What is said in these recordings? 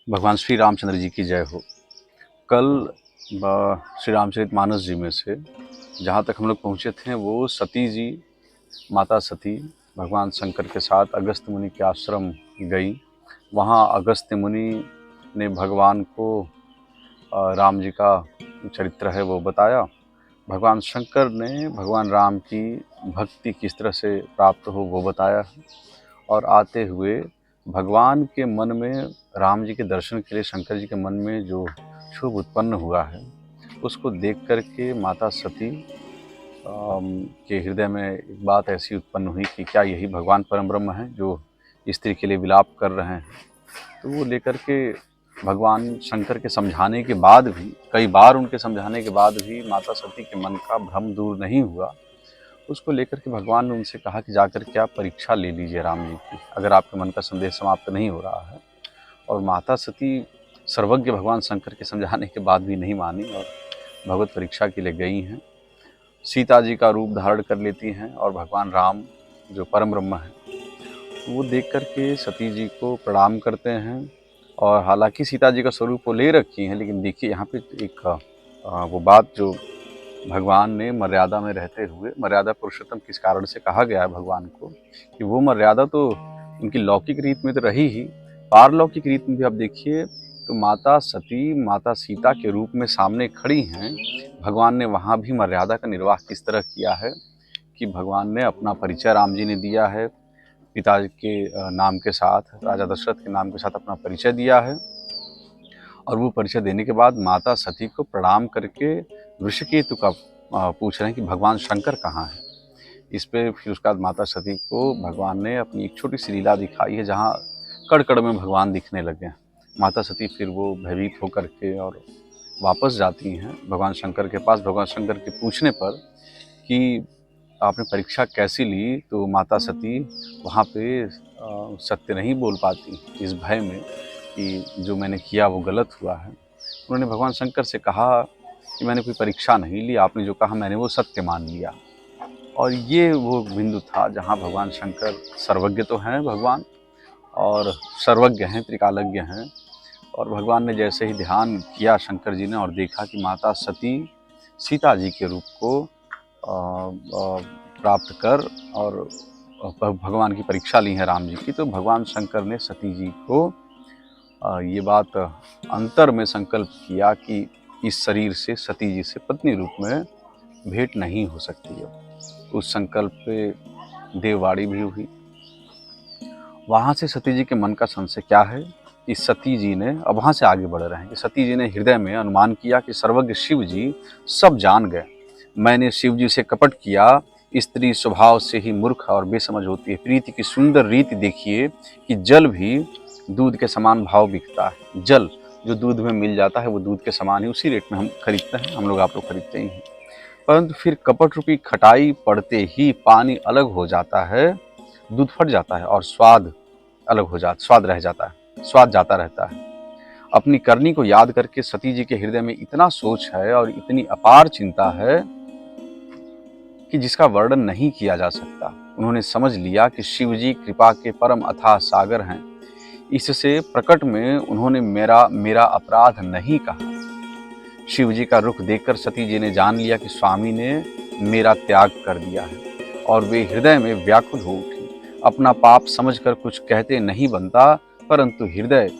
भगवान श्री रामचंद्र जी की जय हो। कल श्री रामचरितमानस जी में से जहाँ तक हम लोग पहुँचे थे वो सती जी, माता सती भगवान शंकर के साथ अगस्त्य मुनि के आश्रम गई। वहाँ अगस्त्य मुनि ने भगवान को राम जी का चरित्र है वो बताया। भगवान शंकर ने भगवान राम की भक्ति किस तरह से प्राप्त हो वो बताया है। और आते हुए भगवान के मन में, राम जी के दर्शन के लिए शंकर जी के मन में जो क्षोभ उत्पन्न हुआ है उसको देख कर के माता सती के हृदय में एक बात ऐसी उत्पन्न हुई कि क्या यही भगवान परम ब्रह्म है जो स्त्री के लिए विलाप कर रहे हैं। तो वो लेकर के भगवान शंकर के समझाने के बाद भी, कई बार उनके समझाने के बाद भी माता सती के मन का भ्रम दूर नहीं हुआ। उसको लेकर के भगवान ने उनसे कहा कि जाकर के आप परीक्षा ले लीजिए राम जी की, अगर आपके मन का संदेह समाप्त नहीं हो रहा है। और माता सती सर्वज्ञ भगवान शंकर के समझाने के बाद भी नहीं मानी और भगवत परीक्षा के लिए गई हैं। सीता जी का रूप धारण कर लेती हैं और भगवान राम जो परम ब्रह्म है वो देख कर के सती जी को प्रणाम करते हैं। और हालांकि सीता जी का स्वरूप वो ले रखी हैं, लेकिन देखिए यहाँ पे एक वो बात जो भगवान ने मर्यादा में रहते हुए, मर्यादा पुरुषोत्तम किस कारण से कहा गया है भगवान को, कि वो मर्यादा तो उनकी लौकिक रीत में तो रही ही, पारलौकिक रीत में भी आप देखिए तो माता सती माता सीता के रूप में सामने खड़ी हैं। भगवान ने वहाँ भी मर्यादा का निर्वाह किस तरह किया है कि भगवान ने अपना परिचय राम जी ने दिया है, पिता के नाम के साथ, राजा दशरथ के नाम के साथ अपना परिचय दिया है। और वो परिचय देने के बाद माता सती को प्रणाम करके ऋषिकेतु का पूछ रहे हैं कि भगवान शंकर कहाँ है। इस पे फिर उसके बाद माता सती को भगवान ने अपनी एक छोटी सी लीला दिखाई है जहाँ कड़ में भगवान दिखने लगे हैं। माता सती फिर वो भयभीत होकर के और वापस जाती हैं भगवान शंकर के पास। भगवान शंकर के पूछने पर कि आपने परीक्षा कैसी ली, तो माता सती वहाँ पे सत्य नहीं बोल पाती इस भय में कि जो मैंने किया वो गलत हुआ है। उन्होंने भगवान शंकर से कहा कि मैंने कोई परीक्षा नहीं ली, आपने जो कहा मैंने वो सत्य मान लिया। और ये वो बिंदु था जहाँ भगवान शंकर सर्वज्ञ तो हैं भगवान, और सर्वज्ञ हैं, त्रिकालज्ञ हैं। और भगवान ने जैसे ही ध्यान किया शंकर जी ने और देखा कि माता सती सीता जी के रूप को प्राप्त कर और भगवान की परीक्षा ली है राम जी की, तो भगवान शंकर ने सती जी को ये बात अंतर में संकल्प किया कि इस शरीर से सती जी से पत्नी रूप में भेंट नहीं हो सकती है। उस संकल्प पे देववाड़ी भी हुई। वहाँ से सती जी के मन का संशय क्या है कि सती जी ने, अब वहाँ से आगे बढ़ रहे हैं कि सती जी ने हृदय में अनुमान किया कि सर्वज्ञ शिव जी सब जान गए। मैंने शिव जी से कपट किया, स्त्री स्वभाव से ही मूर्ख और बेसमझ होती है। प्रीति की सुंदर रीति देखिए कि जल भी दूध के समान भाव बिकता है। जल जो दूध में मिल जाता है वो दूध के समान ही उसी रेट में हम खरीदते हैं, हम लोग आप लोग खरीदते ही हैं। परंतु फिर कपट रूपी खटाई पड़ते ही पानी अलग हो जाता है, दूध फट जाता है और स्वाद अलग हो जाता, स्वाद रह जाता है, स्वाद जाता रहता है। अपनी करनी को याद करके सती जी के हृदय में इतना सोच है और इतनी अपार चिंता है कि जिसका वर्णन नहीं किया जा सकता। उन्होंने समझ लिया कि शिव जी कृपा के परम अथाह सागर हैं। इससे प्रकट में उन्होंने मेरा अपराध नहीं कहा। शिव जी का रुख देखकर सती जी ने जान लिया कि स्वामी ने मेरा त्याग कर दिया है और वे हृदय में व्याकुल हो उठी। अपना पाप समझकर कुछ कहते नहीं बनता, परंतु हृदय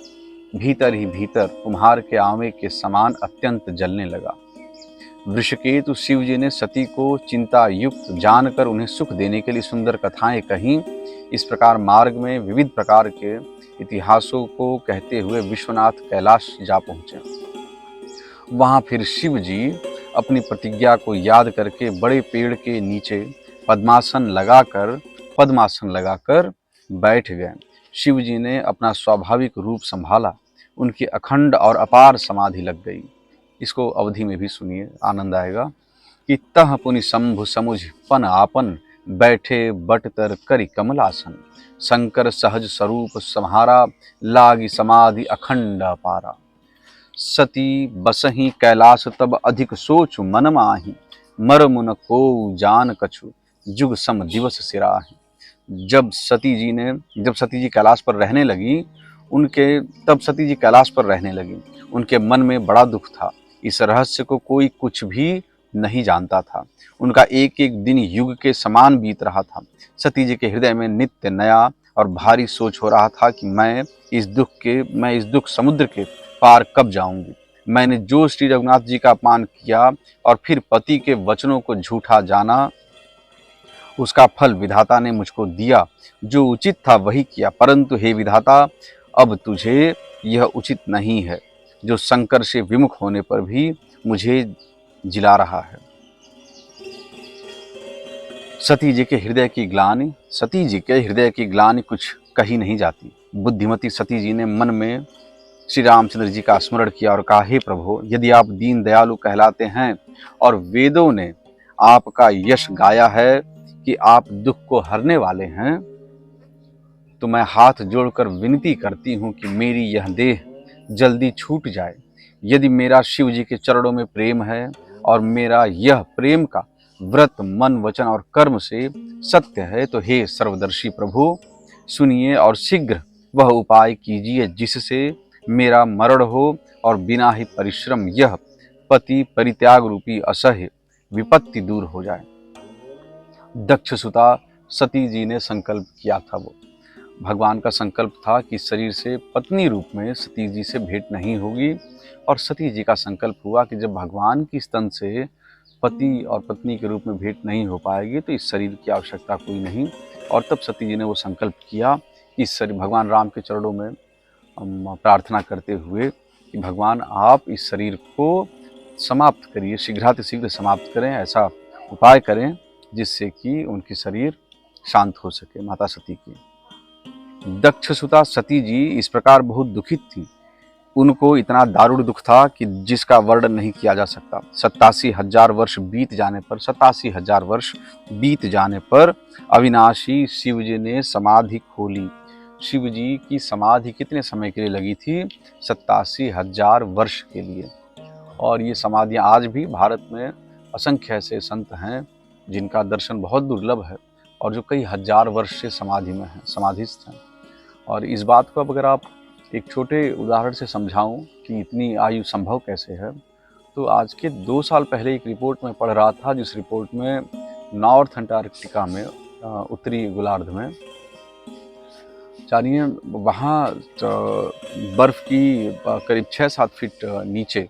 भीतर ही भीतर कुम्हार के आंवे के समान अत्यंत जलने लगा। वृषकेतु शिव जी ने सती को चिंता युक्त जानकर उन्हें सुख देने के लिए सुंदर कथाएं कहीं। इस प्रकार मार्ग में विविध प्रकार के इतिहासों को कहते हुए विश्वनाथ कैलाश जा पहुंचे। वहां फिर शिव जी अपनी प्रतिज्ञा को याद करके बड़े पेड़ के नीचे पद्मासन लगाकर बैठ गए। शिव जी ने अपना स्वाभाविक रूप संभाला, उनकी अखंड और अपार समाधि लग गई। इसको अवधि में भी सुनिए, आनंद आएगा। कि तह पुनि शंभु समुझ पन आपन, बैठे बट तर करि कमलासन। शंकर सहज स्वरूप सम्हारा, लागी समाधि अखंड अपारा। सती बसही कैलाश तब अधिक सोच मन माही, मर मुन को जान कछु जुग सम दिवस सिराही। जब सती जी कैलाश पर रहने लगी, उनके तब सती जी कैलाश पर रहने लगी। उनके मन में बड़ा दुख था। इस रहस्य को कोई कुछ भी नहीं जानता था। उनका एक एक दिन युग के समान बीत रहा था। सती जी के हृदय में नित्य नया और भारी सोच हो रहा था कि मैं इस दुख समुद्र के पार कब जाऊंगी। मैंने जो श्री रघुनाथ जी का अपमान किया और फिर पति के वचनों को झूठा जाना, उसका फल विधाता ने मुझको दिया। जो उचित था वही किया, परंतु हे विधाता, अब तुझे यह उचित नहीं है, जो शंकर से विमुख होने पर भी मुझे जिला रहा है। सती जी के हृदय की ग्लानि कुछ कही नहीं जाती। बुद्धिमती सती जी ने मन में श्री रामचंद्र जी का स्मरण किया और कहा, हे प्रभु, यदि आप दीन दयालु कहलाते हैं और वेदों ने आपका यश गाया है कि आप दुख को हरने वाले हैं, तो मैं हाथ जोड़कर विनती करती हूं कि मेरी यह देह जल्दी छूट जाए। यदि मेरा शिव जी के चरणों में प्रेम है और मेरा यह प्रेम का व्रत मन वचन और कर्म से सत्य है, तो हे सर्वदर्शी प्रभु, सुनिए और शीघ्र वह उपाय कीजिए जिससे मेरा मरण हो और बिना ही परिश्रम यह पति परित्याग रूपी असह्य विपत्ति दूर हो जाए। दक्ष सुता सती जी ने संकल्प किया था। वो भगवान का संकल्प था कि शरीर से पत्नी रूप में सती जी से भेंट नहीं होगी, और सती जी का संकल्प हुआ कि जब भगवान की स्तन से पति और पत्नी के रूप में भेंट नहीं हो पाएगी तो इस शरीर की आवश्यकता कोई नहीं। और तब सती जी ने वो संकल्प किया कि इस शरीर, भगवान राम के चरणों में प्रार्थना करते हुए कि भगवान आप इस शरीर को समाप्त करिए, शीघ्रातिशीघ्र समाप्त करें, ऐसा उपाय करें जिससे कि उनकी शरीर शांत हो सके, माता सती की। दक्ष सुता सती जी इस प्रकार बहुत दुखित थी। उनको इतना दारुण दुख था कि जिसका वर्णन नहीं किया जा सकता। 87,000 वर्ष बीत जाने पर अविनाशी शिव जी ने समाधि खोली। शिव जी की समाधि कितने समय के लिए लगी थी? 87,000 वर्ष के लिए। और ये समाधियाँ आज भी भारत में असंख्य ऐसे संत हैं जिनका दर्शन बहुत दुर्लभ है और जो कई हजार वर्ष से समाधि में हैं, समाधिस्थ हैं। और इस बात को अब अगर आप एक छोटे उदाहरण से समझाऊं कि इतनी आयु संभव कैसे है, तो आज के 2 साल पहले एक रिपोर्ट में पढ़ रहा था, जिस रिपोर्ट में नॉर्थ अंटार्कटिका में, उत्तरी गोलार्ध में, जानिए वहाँ बर्फ़ की करीब 6-7 फीट नीचे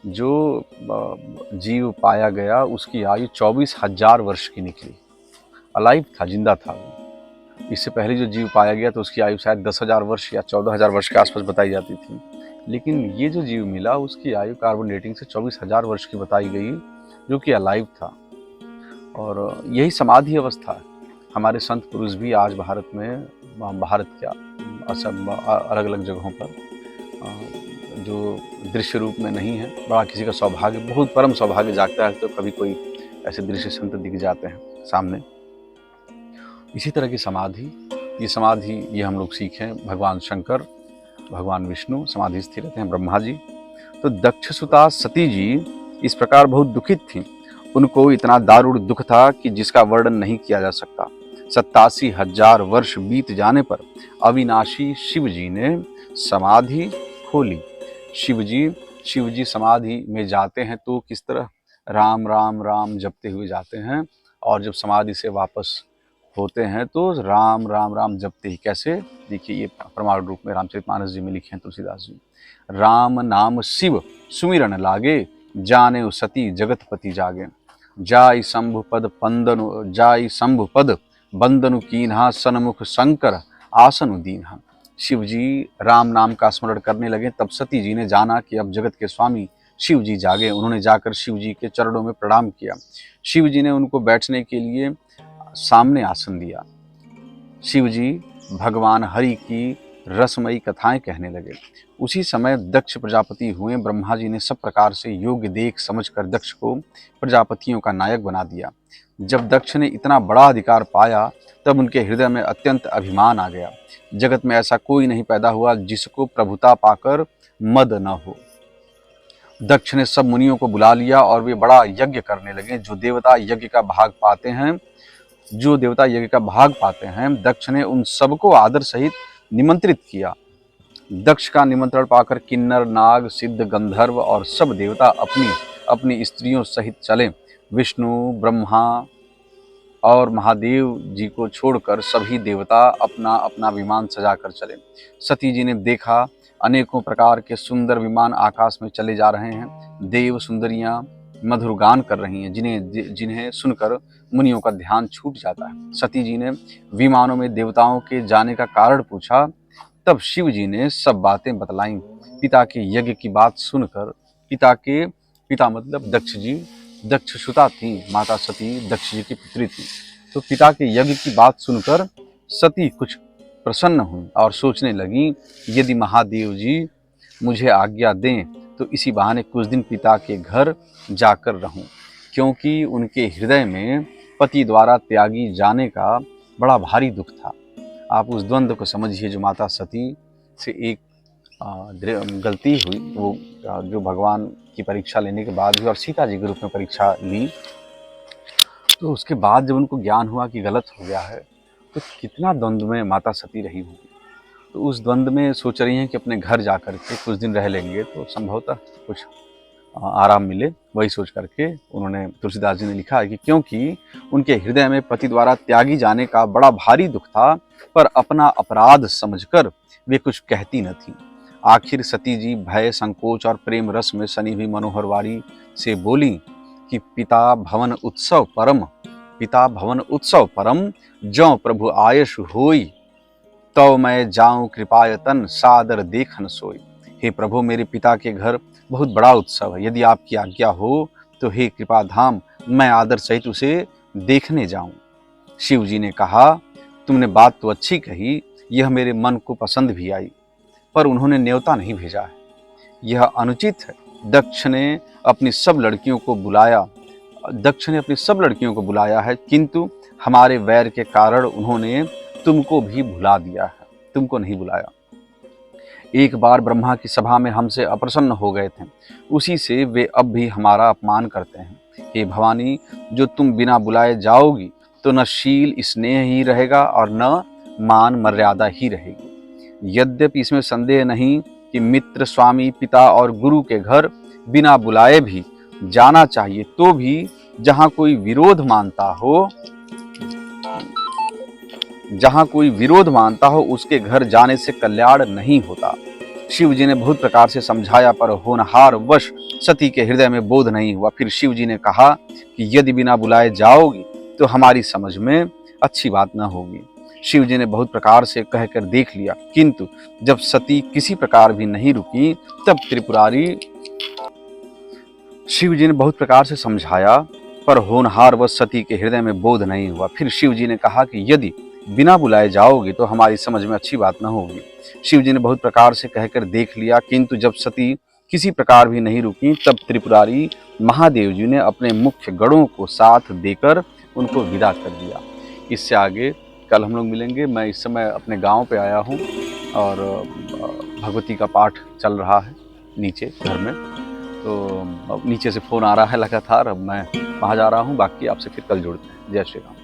जो जीव पाया गया उसकी आयु 24,000 वर्ष की निकली। अलाइव था, जिंदा था। इससे पहले जो जीव पाया गया तो उसकी आयु शायद 10,000 वर्ष या 14,000 वर्ष के आसपास बताई जाती थी, लेकिन ये जो जीव मिला उसकी आयु कार्बन डेटिंग से 24,000 वर्ष की बताई गई, जो कि अलाइव था। और यही समाधि अवस्था है। हमारे संत पुरुष भी आज भारत में, भारत क्या असम अलग अलग जगहों पर जो दृश्य रूप में नहीं है, बड़ा किसी का सौभाग्य, बहुत परम सौभाग्य जागता है तो कभी कोई ऐसे दृश्य संत दिख जाते हैं सामने। इसी तरह की समाधि, ये हम लोग सीखें, भगवान शंकर, भगवान विष्णु समाधि स्थिर रहते हैं, ब्रह्मा जी। तो दक्षसुता सती जी इस प्रकार बहुत दुखित थी। उनको इतना दारुण दुख था कि जिसका वर्णन नहीं किया जा सकता। 87,000 वर्ष बीत जाने पर अविनाशी शिव जी ने समाधि खोली। शिव जी समाधि में जाते हैं तो किस तरह राम राम राम जपते हुए जाते हैं, और जब समाधि से वापस होते हैं तो राम राम राम जपते ही। कैसे? देखिए, ये प्रमाण रूप में रामचरितमानस जी में लिखे हैं तुलसीदास जी। राम नाम शिव सुमिरन लागे, जाने सती जगतपति जागे। जाई शंभु पद बंदनु कीन्हा, सन्मुख शंकर आसनु दीन्हा। शिव जी राम नाम का स्मरण करने लगे, तब सती जी ने जाना कि अब जगत के स्वामी शिव जी जागे। उन्होंने जाकर शिव जी के चरणों में प्रणाम किया। शिव जी ने उनको बैठने के लिए सामने आसन दिया। शिव जी भगवान हरि की रसमयी कथाएं कहने लगे। उसी समय दक्ष प्रजापति हुए। ब्रह्मा जी ने सब प्रकार से योग्य देख समझकर दक्ष को प्रजापतियों का नायक बना दिया। जब दक्ष ने इतना बड़ा अधिकार पाया तब उनके हृदय में अत्यंत अभिमान आ गया। जगत में ऐसा कोई नहीं पैदा हुआ जिसको प्रभुता पाकर मद न हो। दक्ष ने सब मुनियों को बुला लिया और वे बड़ा यज्ञ करने लगे। जो देवता यज्ञ का भाग पाते हैं, दक्ष ने उन सबको आदर सहित निमंत्रित किया। दक्ष का निमंत्रण पाकर किन्नर, नाग, सिद्ध, गंधर्व और सब देवता अपनी अपनी स्त्रियों सहित चले। विष्णु, ब्रह्मा और महादेव जी को छोड़कर सभी देवता अपना अपना विमान सजाकर चले। सती जी ने देखा अनेकों प्रकार के सुंदर विमान आकाश में चले जा रहे हैं। देव सुंदरियां मधुर गान कर रही हैं, जिन्हें जिन्हें सुनकर मुनियों का ध्यान छूट जाता है। सती जी ने विमानों में देवताओं के जाने का कारण पूछा। तब शिव जी ने सब बातें बतलाईं। पिता के यज्ञ की बात सुनकर पिता मतलब दक्ष जी, दक्षसुता थी, माता सती दक्ष जी की पुत्री थी। तो पिता के यज्ञ की बात सुनकर सती कुछ प्रसन्न हुई और सोचने लगी, यदि महादेव जी मुझे आज्ञा दें तो इसी बहाने कुछ दिन पिता के घर जाकर रहूं, क्योंकि उनके हृदय में पति द्वारा त्यागी जाने का बड़ा भारी दुख था। आप उस द्वंद्व को समझिए जो माता सती से एक गलती हुई, वो जो भगवान की परीक्षा लेने के बाद भी और सीता जी के रूप में परीक्षा ली, तो उसके बाद जब उनको ज्ञान हुआ कि गलत हो गया है तो कितना द्वंद्व में माता सती रही होगी। तो उस द्वंद्व में सोच रही हैं कि अपने घर जा कर के कुछ दिन रह लेंगे तो संभवतः कुछ आराम मिले। वही सोच करके उन्होंने, तुलसीदास जी ने लिखा है कि क्योंकि उनके हृदय में पति द्वारा त्यागी जाने का बड़ा भारी दुख था, पर अपना अपराध समझकर वे कुछ कहती न थी। आखिर सती जी भय, संकोच और प्रेम रस में सनी हुई मनोहर वाणी से बोली कि पिता भवन उत्सव परम ज्यों प्रभु आयश होई, तो मैं जाऊं कृपायतन सादर देखन सोई। हे प्रभु, मेरे पिता के घर बहुत बड़ा उत्सव है, यदि आपकी आज्ञा हो तो हे कृपा धाम मैं आदर सहित उसे देखने जाऊं। शिव जी ने कहा, तुमने बात तो अच्छी कही, यह मेरे मन को पसंद भी आई, पर उन्होंने न्योता नहीं भेजा है, यह अनुचित है। दक्ष ने अपनी सब लड़कियों को बुलाया है, किंतु हमारे वैर के कारण उन्होंने तुमको भी भुला दिया है, तुमको नहीं बुलाया। एक बार ब्रह्मा की सभा में हमसे अप्रसन्न हो गए थे, उसी से वे अब भी हमारा अपमान करते हैं। हे भवानी, जो तुम बिना बुलाए जाओगी तो न शील स्नेह ही रहेगा और न मान मर्यादा ही रहेगी। यद्यपि इसमें संदेह नहीं कि मित्र, स्वामी, पिता और गुरु के घर बिना बुलाए भी जाना चाहिए, तो भी जहाँ कोई विरोध मानता हो उसके घर जाने से कल्याण नहीं होता। शिव जी ने बहुत प्रकार से समझाया, पर होनहार वश सती के हृदय में बोध नहीं हुआ। फिर शिव जी ने कहा कि यदि बिना बुलाए जाओगी तो हमारी समझ में अच्छी बात न होगी। शिव जी ने बहुत प्रकार से कहकर देख लिया, किंतु जब सती किसी प्रकार भी नहीं रुकी, तब शिव जी ने बहुत प्रकार से समझाया, पर होनहार वश सती के हृदय में बोध नहीं हुआ। फिर शिव जी ने कहा कि यदि बिना बुलाए जाओगे तो हमारी समझ में अच्छी बात न होगी। शिव जी ने बहुत प्रकार से कहकर देख लिया, किंतु जब सती किसी प्रकार भी नहीं रुकी, तब त्रिपुरारी महादेव जी ने अपने मुख्य गणों को साथ देकर उनको विदा कर दिया। इससे आगे कल हम लोग मिलेंगे। मैं इस समय अपने गांव पे आया हूं और भगवती का पाठ चल रहा है नीचे घर में, तो नीचे से फ़ोन आ रहा है लगातार। अब मैं वहाँ जा रहा हूँ, बाकी आपसे फिर कल जुड़ते हैं। जय श्री राम।